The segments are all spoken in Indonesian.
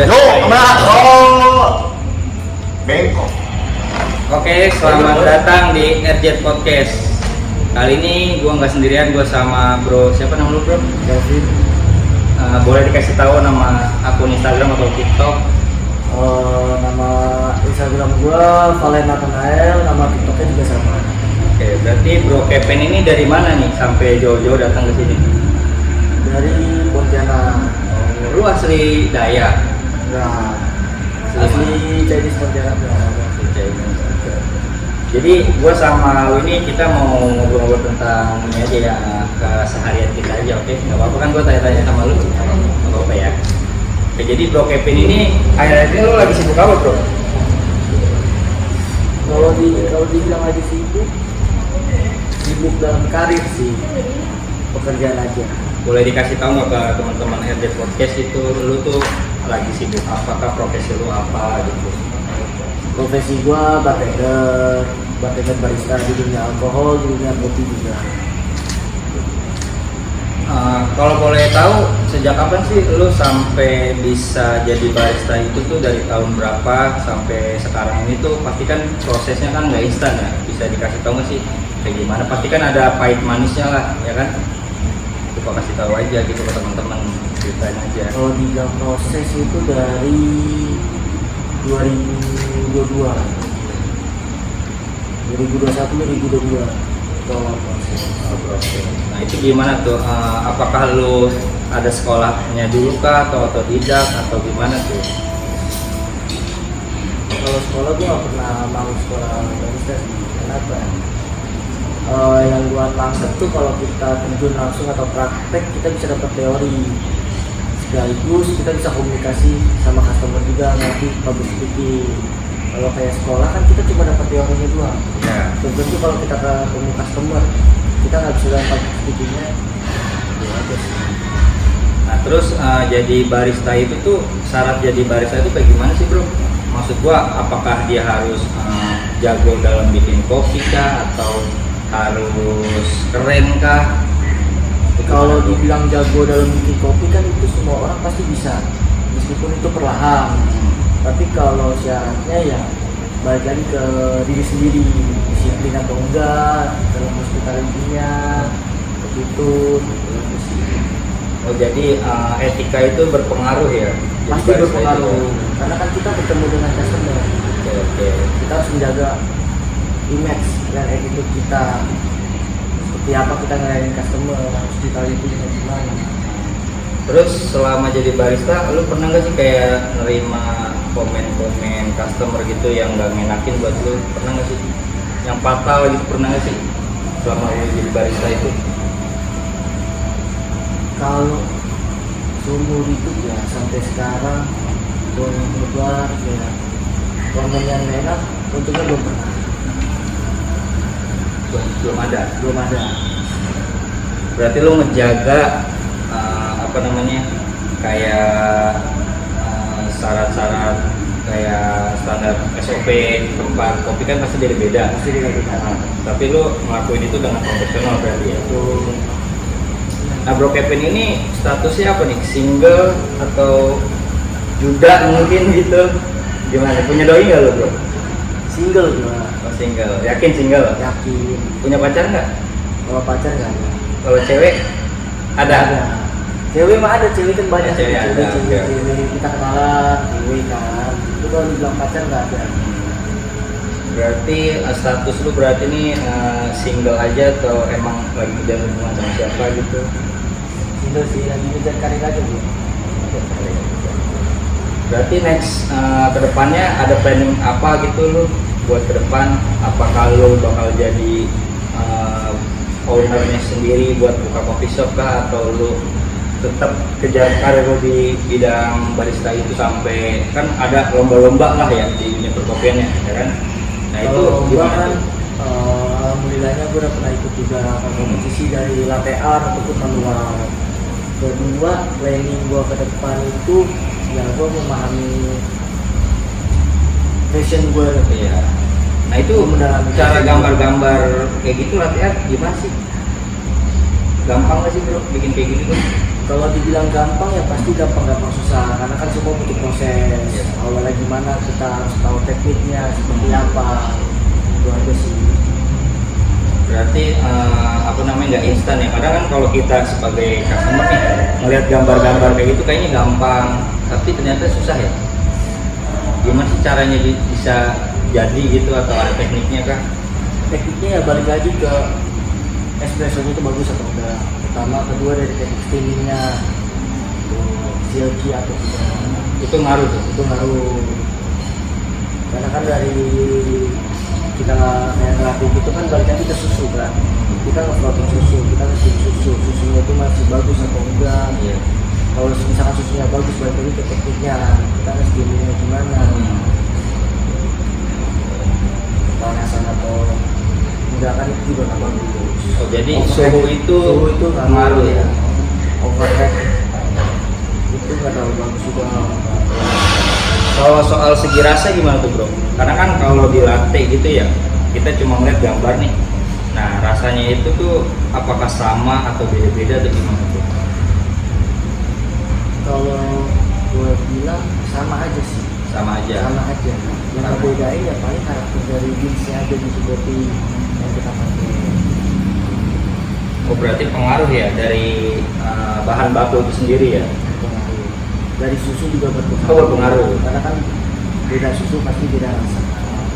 Udah. Yo, oh, bengkok. Oke, selamat datang di RJ Podcast. Kali ini gua nggak sendirian, gua sama bro. Siapa nama lu, bro? David. Boleh dikasih tahu nama akun Instagram atau TikTok? Nama Instagram gua Valen Nathanael, nama TikToknya juga sama. Oke, berarti bro Kevin ini dari mana nih sampai jauh-jauh datang ke sini? Dari Pontianak. Lu asli Dayak? Nah, asli Chinese Pontianak ya. Jadi gua sama lu ini kita mau ngobrol-ngobrol tentang ini aja ya, keseharian kita aja, oke? Gak apa-apa kan gua tanya-tanya sama lu? Gak apa-apa ya. Oke, jadi bro Kevin ini akhir-akhir ini lu lagi sibuk apa, bro? Kalau dibilang lagi sibuk dalam karir sih, pekerjaan aja. Boleh dikasih tahu nggak ke teman-teman RJ Podcast itu lu tuh lagi sibuk apakah profesi lu apa gitu? Profesi gua bartender barista di dunia alkohol, di dunia kopi juga. Kalau boleh tahu sejak kapan sih lu sampai bisa jadi barista itu tuh, dari tahun berapa sampai sekarang ini tuh? Pasti kan prosesnya kan nggak instan ya, bisa dikasih tahu nggak sih kayak gimana? Pasti kan ada pahit manisnya lah ya kan? Coba kasih tahu aja gitu ke teman-teman, ceritain aja. Kalau dibilang proses itu dari 2021 2022 kalau proses. Nah itu gimana tuh? Apakah lu ada sekolahnya dulu kah atau otodidak atau gimana tuh? Kalau sekolah gue gak pernah mau sekolah barista sih. Kenapa? Yang gue tangkap tuh kalau kita terjun langsung atau praktek kita bisa dapat teori, sekaligus kita bisa komunikasi sama customer juga, ngerti public speaking. Kalau kayak sekolah kan kita cuma dapat teorinya doang. Ya. Tentu kalau kita ketemu customer kita nggak bisa dapat public speakingnya. Ya aja sih. Nah terus jadi barista itu tuh, syarat jadi barista itu kayak gimana sih, bro? Maksud gua apakah dia harus jago dalam bikin kopi kah atau harus keren kah? Kalau dibilang jago dalam bikin kopi kan itu semua orang pasti bisa, meskipun itu perlahan. Tapi kalau syaratnya ya balik lagi ke diri sendiri, disiplin atau enggak dalam hospitality-nya, begitu. Oh jadi etika itu berpengaruh ya? Jadi Pasti barista berpengaruh, itu. karena kan kita bertemu dengan customer. Oke. Kita harus menjaga image dan attitude kita. Seperti apa kita ngelayanin customer, hospitality-nya gimana. Terus selama jadi barista, lu pernah nggak sih kayak nerima komen-komen customer gitu yang nggak ngenakin buat lu? Pernah nggak sih? Yang fatal gitu pernah nggak sih? Selama lu jadi barista itu? Kalau seumur hidup ya sampai sekarang gue nyoba ya komen yang enak untungnya belum pernah, Belum ada. belum ada. Berarti lu ngejaga apa namanya, kayak syarat-syarat kayak standar SOP tempat kopi kan pasti jadi beda. Pasti dilakukan. Tapi lu ngelakuin itu dengan profesional berarti ya. Nah bro Kevin ini statusnya apa nih? Single atau juda mungkin gitu? Gimana? Punya doi nggak lo, bro? Single juga. Oh, single. Yakin single? Yakin. Punya pacar nggak? Kalau pacar nggak ada. Kalau cewek ada? Cewek mah ada, cewek kan banyak. Cewek ada, cewek, oke. cewek kita kenalan, cewek kan. Itu kalau dibilang pacar nggak ada. Berarti status lu berarti ini single aja atau emang lagi menjalin hubungan sama siapa gitu? Single sih, lagi ngejar karir aja bro. Berarti next kedepannya ada planning apa gitu lu buat ke depan? Apakah lu bakal jadi ownernya sendiri buat buka coffee shop kah, atau lu tetap kejar karir lu di bidang barista itu sampai kan ada lomba-lomba lah ya di dunia perkopiannya ya kan? Nah itu Kalau gua gimana kan tuh? alhamdulillahnya gue udah pernah ikut juga kompetisi dari latte art ataupun manual. Kedua, planning gue ke depan itu ya gue memahami passion gue. Iya. Nah itu Mendalami cara passion. gambar-gambar kayak gitu latihan gimana sih? gampang nggak sih bro bikin kayak gini tuh? Kalau dibilang gampang ya pasti gampang susah, karena kan semua butuh proses. Iya. Awalnya gimana kita harus tahu tekniknya seperti apa, itu aja sih. Berarti apa namanya nggak instan ya? Kadang kan kalau kita sebagai customer nih melihat gambar-gambar kayak gitu kayaknya gampang, tapi ternyata susah ya. Gimana sih caranya bisa jadi gitu atau ada tekniknya kah? Tekniknya ya balik lagi ke espressonya itu bagus atau enggak. Pertama, kedua dari teknik steamingnya, silky atau tidak. Itu ngaruh tuh. Itu ngaruh. Karena kan dari kita ngelatih gitu kan balik lagi ke susu kan. Kita nge-floating susu, kita nge-steam susunya itu masih bagus atau enggak. Iya. Kalau misalkan susunya bagus, balik lagi ke tekniknya, kita nge-steamingnya gimana, pemanasan atau enggak kan itu juga nggak bagus. Oh, jadi Overhead. suhu itu ngaruh ya. Overhead itu nggak terlalu bagus juga. Kalau soal segi rasa gimana tuh bro? Karena kan kalau di latte gitu ya, kita cuma ngeliat gambar nih. Nah rasanya itu tuh apakah sama atau beda-beda atau gimana tuh? Kalau gue bilang sama aja sih. Sama aja. Sama aja. Yang Sama. bedain ya paling karakter dari beansnya aja gitu berarti yang kita pakai. Oh berarti pengaruh ya dari bahan baku itu sendiri ya? Pengaruh. Dari susu juga berpengaruh. Oh, berpengaruh. Karena kan beda susu pasti beda rasa.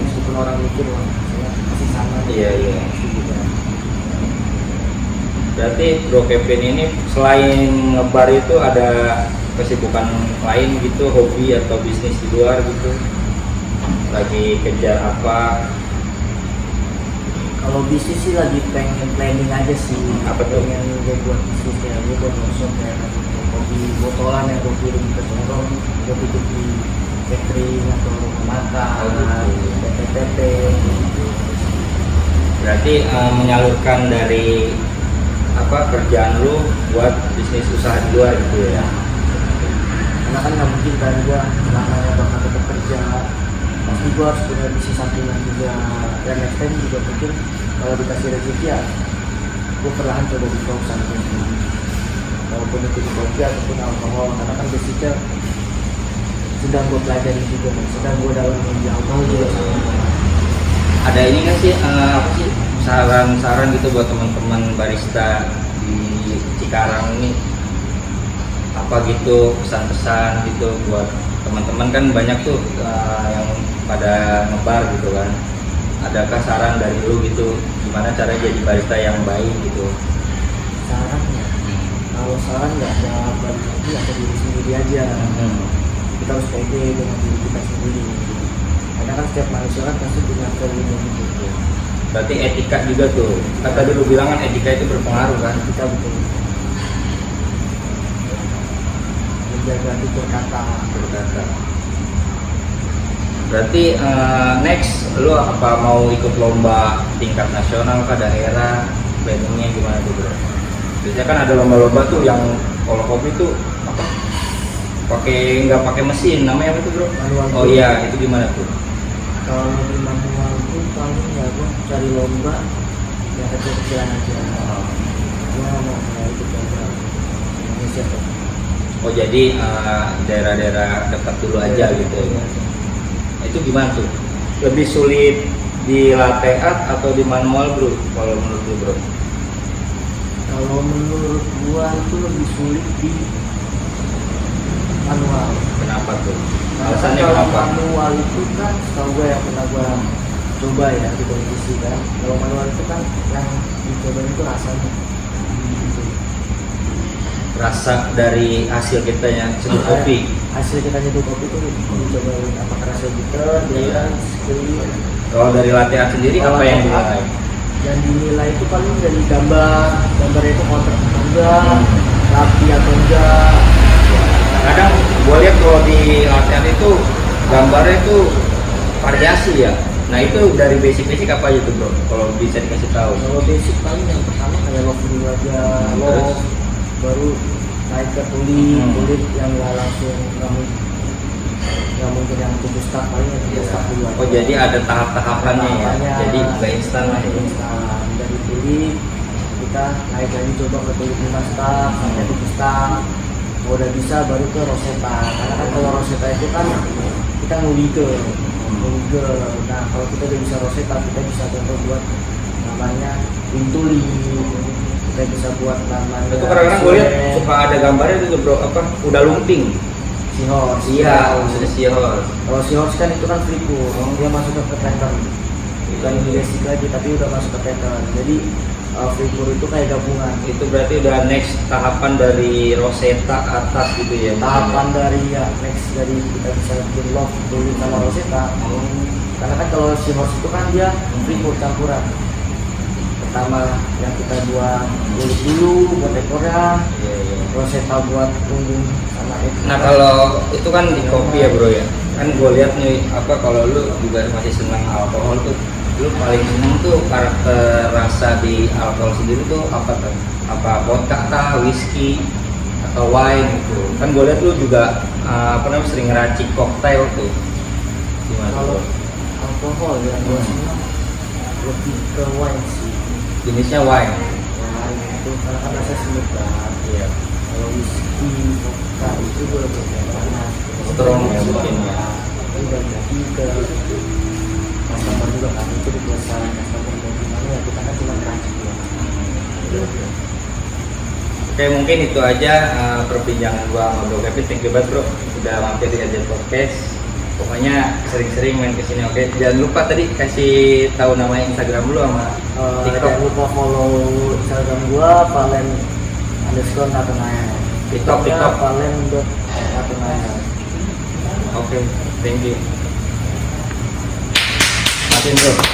Meskipun orang mikir wah saya pasti sama. Iya, iya. Pasti beda. Berarti Bro Kevin ini selain ngebar itu ada kesibukan lain gitu, hobi atau bisnis di luar gitu? Lagi kejar apa? Kalau bisnis sih lagi pengen planning aja sih. Apa tuh? Pengen gue buat bisnis kayak gue buat workshop kayak kopi botolan yang gue kirim ke Sorong, gue titip di catering atau rumah makan, Oh, gitu. TTP gitu. Berarti menyalurkan dari apa kerjaan lu buat bisnis usaha di luar gitu ya? Karena kan nggak mungkin kan gue selamanya bakal tetap kerja, pasti gue harus punya bisnis sampingan juga. Dan next time juga mungkin kalau dikasih rezeki ya gue perlahan coba buka usaha sendiri, walaupun itu di kopi ataupun alkohol, karena kan basicnya sedang gue pelajari juga, sedang gue dalam di alkohol juga sama. Ada ini nggak sih apa sih saran-saran gitu buat teman-teman barista di Cikarang ini, apa gitu pesan-pesan gitu buat teman-teman kan banyak tuh yang pada ngebar gitu kan, adakah saran dari lu gitu gimana cara jadi barista yang baik gitu? Sarannya, kalau saran nggak ada balik lagi atau diri sendiri aja. Kita harus pede dengan diri kita sendiri. Karena kan setiap manusia kan pasti punya value gitu. Berarti etika juga tuh, kata dulu bilang kan etika itu berpengaruh kan? Kita betul menjaga tutur kata. Berkata. Berarti next lu apa mau ikut lomba tingkat nasional ke daerah, planningnya gimana tuh bro? Biasanya kan ada lomba-lomba tuh yang kalau kopi tuh apa? Nggak pakai mesin, namanya apa tuh bro? Manual. Oh iya, itu gimana tuh? Kalau di manual itu paling ya gue cari lomba yang kecil-kecilan aja. Gue mau ikut lomba Indonesia tuh. Oh jadi daerah-daerah dekat dulu aja gitu ya? Itu gimana tuh? Lebih sulit di latte art atau di manual bro? Kalau menurut lu bro? Kalau menurut gua itu lebih sulit di manual. Kenapa tuh? Karena Alasannya kalau kenapa? manual itu kan setahu gua yang pernah gua coba ya di kompetisi kan. Kalau manual itu kan yang dicoba itu rasanya. Gitu. Rasa dari hasil kita yang seduh kopi. Hasil kita nyeduh kopi itu dicobain apakah rasa bitter, dia skill. Kalau dari latte art sendiri Kalau apa yang latte art, dinilai? yang dinilai itu paling dari gambarnya itu kontrak atau enggak, rapi atau enggak. Kadang gue lihat kalau di latte art itu gambarnya itu variasi ya. Nah itu dari basic apa aja tuh bro? Kalau bisa dikasih tahu. Kalau basic paling yang pertama kayak log dulu aja, log, baru naik ke kulit yang nggak langsung nggak mungkin yang tujuh start, paling yang tiga start dulu aja. Oh jadi ada tahap-tahapannya ya. Tahapannya. Jadi nggak instan lah ya. Instan dari kulit kita naik lagi coba ke 75 staff sampai 7 staff. Kalau udah bisa baru ke Rosetta, karena kan kalau Rosetta itu kan kita nge-wiggle. Nah kalau kita udah bisa Rosetta, kita bisa contoh buat namanya Intuli, kita bisa buat namanya Itu kadang-kadang gue lihat suka ada gambarnya itu bro, apa udah lumping. Seahorse. Iya, sudah seahorse. Kalau Seahorse kan itu kan free pool, dia masuk ke pattern, bukan basic lagi tapi udah masuk ke pattern. Jadi free pool itu kayak gabungan. Itu berarti udah next tahapan dari Rosetta atas gitu ya. Tahapan dari ya next dari kita bisa bikin love tulis sama Rosetta. Karena kan kalau Seahorse itu kan dia free pool campuran. Pertama yang kita buat kulit dulu buat ekornya, Iya, iya. Rosetta buat punggung sama ekor. Nah kalau itu kan di kopi ya bro ya, kan gue lihat nih apa kalau lu juga masih senang alkohol tuh, lu paling seneng tuh karakter rasa di alkohol sendiri tuh apa tuh? Apa vodka kah, whisky atau wine gitu? Kan gue lihat lu juga apa namanya sering ngeracik koktail tuh. Gimana? Kalau Bro? alkohol yang gue senang lebih ke wine sih. Jenisnya wine. Wine itu karena kan rasa smooth banget. Iya. Kalau whisky, vodka itu gue lebih kayak panas. Strong ya mungkin ya. Itu udah jadi ke customer juga kan, itu kebiasaan customer dan gimana ya kita kan cuma ngeracik ya. Oke mungkin itu aja perbincangan gua sama Bro Kevin. Thank you banget bro udah mampir di Gadget Podcast. Pokoknya sering-sering main kesini. Oke jangan lupa tadi kasih tahu nama Instagram lu sama TikTok. Jangan lupa follow Instagram gua Valen_Nathanael. TikTok. Valen.Nathanael. Oke thank you. Matiin bro.